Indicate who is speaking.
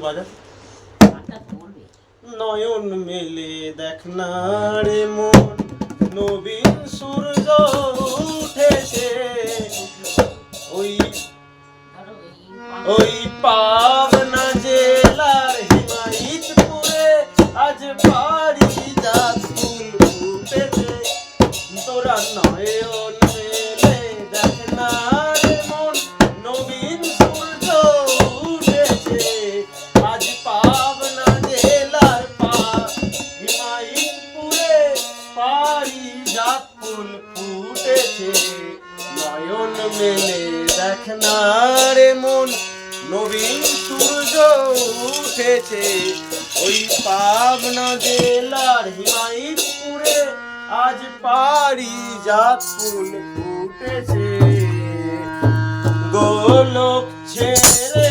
Speaker 1: বাজার নয়ন মেলে দেখ না রে মন, নবীন সূর্য উঠেছে। ওই ওই পাবনা জেলার হিমায়িতপুরে আজ পারিজাত ফুল ফুটেছে। তোরা নয়ন মেলে দেখ না রে মন, নবীন সূর্য উঠেছে। আজ পাবনা জেলার হিমায়িতপুরে পারিজাত ফুল ফুটেছে। নয়ন মেলে দেখ না রে মন, নবীন সূর্য উঠেছে। ওই পাবনা জেলার হিমায়িতপুরে আজ পারিজাত ফুল ফুটেছে। গোলক ছেড়ে